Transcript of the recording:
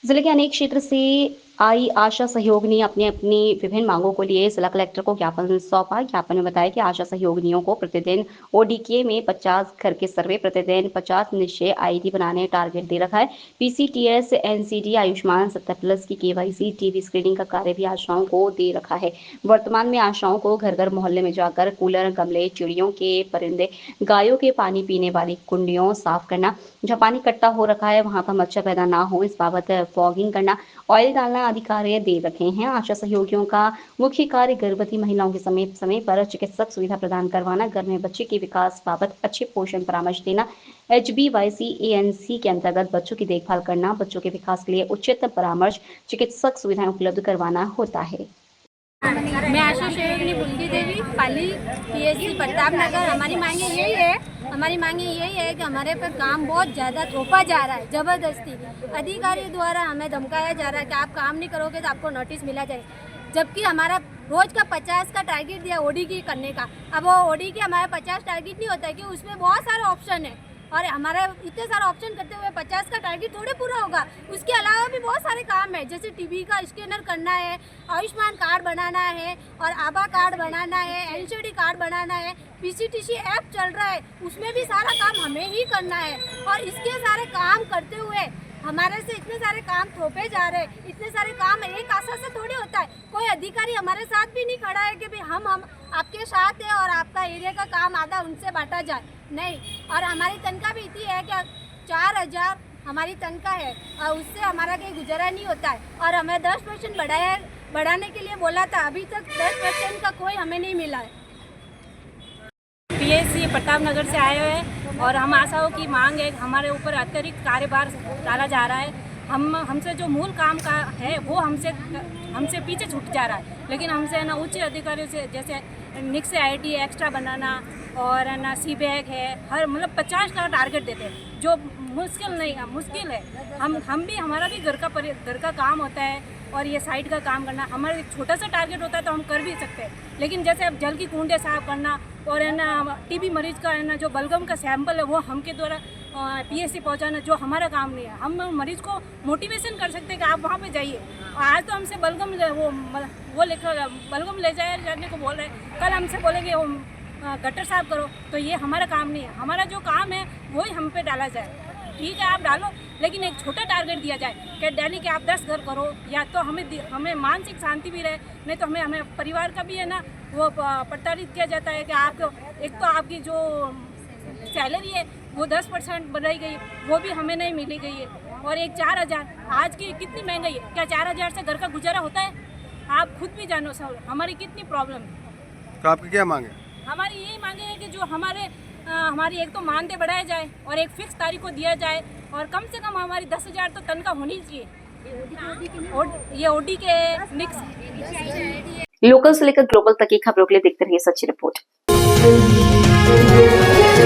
जिले के अनेक क्षेत्र से आई आशा सहयोगिनी अपनी अपनी विभिन्न मांगों को लिए जिला कलेक्टर को ज्ञापन सौंपा। ज्ञापन में बताया कि आशा सहयोगिनियों को प्रतिदिन ओडीके में 50 घर के सर्वे, प्रतिदिन 50 निश्चय आईडी बनाने टारगेट दे रखा है। पीसीटीएस, एनसीडी, आयुष्मान 70+ की केवाईसी, टीबी स्क्रीनिंग का कार्य भी आशाओं को दे रखा है। वर्तमान में आशाओं को घर घर मोहल्ले में जाकर कूलर, गमले, चिड़ियों के परिंदे, गायों के पानी पीने वाली कुंडियों साफ करना, जहाँ पानी इकट्ठा हो रखा है वहां पर मच्छर पैदा ना हो इस बाबत फॉगिंग करना, ऑयल डालना आदि कार्य दे रखे हैं। आशा सहयोगियों का मुख्य कार्य गर्भवती महिलाओं के समय समय पर चिकित्सक सुविधा प्रदान करवाना, घर में बच्चे के विकास बाबत अच्छे पोषण परामर्श देना, HBYC-ANC के अंतर्गत बच्चों की देखभाल करना, बच्चों के विकास के लिए उचित परामर्श, चिकित्सक सुविधाएं उपलब्ध करवाना होता है। मैं आशा सहयोगिनी बुल्की देवी, पाली PSC प्रताप नगर। हमारी मांगे यही है कि हमारे पर काम बहुत ज़्यादा थोपा जा रहा है, ज़बरदस्ती अधिकारी द्वारा हमें धमकाया जा रहा है कि आप काम नहीं करोगे तो आपको नोटिस मिला जाए। जबकि हमारा रोज का 50 का टारगेट दिया ओडीके करने का। अब वो ओडीके हमारा 50 टारगेट नहीं होता है कि उसमें बहुत सारे ऑप्शन है और हमारा इतने सारे ऑप्शन करते हुए 50 का टारगेट थोड़े पूरा होगा। उसके अलावा भी बहुत सारे काम है, जैसे टीबी का स्कैनर करना है, आयुष्मान कार्ड बनाना है और आभा कार्ड बनाना है, एनसीडी कार्ड बनाना है, पीसीटीसी ऐप चल रहा है, उसमें भी सारा काम हमें ही करना है। और इसके सारे काम करते हुए हमारे से इतने सारे काम थोपे जा रहे हैं। इतने सारे काम एक आशा से थोड़ी होता है। कोई अधिकारी हमारे साथ भी नहीं खड़ा है कि भाई हम आपके साथ है और आपका एरिया का काम आधा उनसे बांटा जाए, नहीं। और हमारी तनख्वाह भी इतनी है कि 4000 हमारी तनख्वाह है और उससे हमारा कहीं गुजारा नहीं होता है। और हमें 10% बढ़ाने के लिए बोला था, अभी तक 10% का कोई हमें नहीं मिला है। PSC प्रताप नगर से आए हुए हैं और हम आशाओं की मांग है, हमारे ऊपर अतिरिक्त कार्यभार डाला जा रहा है। हमसे जो मूल काम का है वो हमसे पीछे छूट जा रहा है। लेकिन हमसे ना उच्च अधिकारियों से, जैसे निक से ID एक्स्ट्रा बनाना और ना सी बैग है, हर मतलब 50 का टारगेट देते हैं, जो मुश्किल है। हम भी, हमारा भी घर का काम होता है और ये साइड का काम करना, हमारा एक छोटा सा टारगेट होता है तो हम कर भी सकते हैं। लेकिन जैसे अब जल की कुंडे साफ करना और है ना टीबी मरीज का है ना जो बलगम का सैंपल है वो हमके द्वारा PSC पहुंचाना, जो हमारा काम नहीं है। हम मरीज को मोटिवेशन कर सकते हैं कि आप वहाँ पे जाइए। आज तो हमसे बलगम ले जाने को बोल रहे हैं, कल हमसे बोलेंगे वो गटर साफ करो, तो ये हमारा काम नहीं है। हमारा जो काम है वही हम पे डाला जाए। ठीक है, आप डालो, लेकिन एक छोटा टारगेट दिया जाए कि डेली के आप 10 घर करो, या तो हमें मानसिक शांति भी रहे। नहीं तो हमें परिवार का भी है ना वो प्रताड़ित किया जाता है कि आपको, एक तो आपकी जो सैलरी है वो 10% बढ़ाई गई, वो भी हमें नहीं मिली गई है। और एक 4000, आज की कितनी महंगाई है, क्या 4000 से घर का गुजारा होता है? आप खुद भी जानो सर, हमारी कितनी प्रॉब्लम है। तो आपकी क्या मांग है? हमारी यही मांगे है कि जो हमारी एक तो मानदेय बढ़ाया जाए और एक फिक्स तारीख को दिया जाए, और कम से कम हमारी 10,000 तो तनख्वाह होनी चाहिए। ये ओडी के निक्स लोकल से लेकर ग्लोबल तक की खबरों के लिए देखते रहिए सच्ची रिपोर्ट।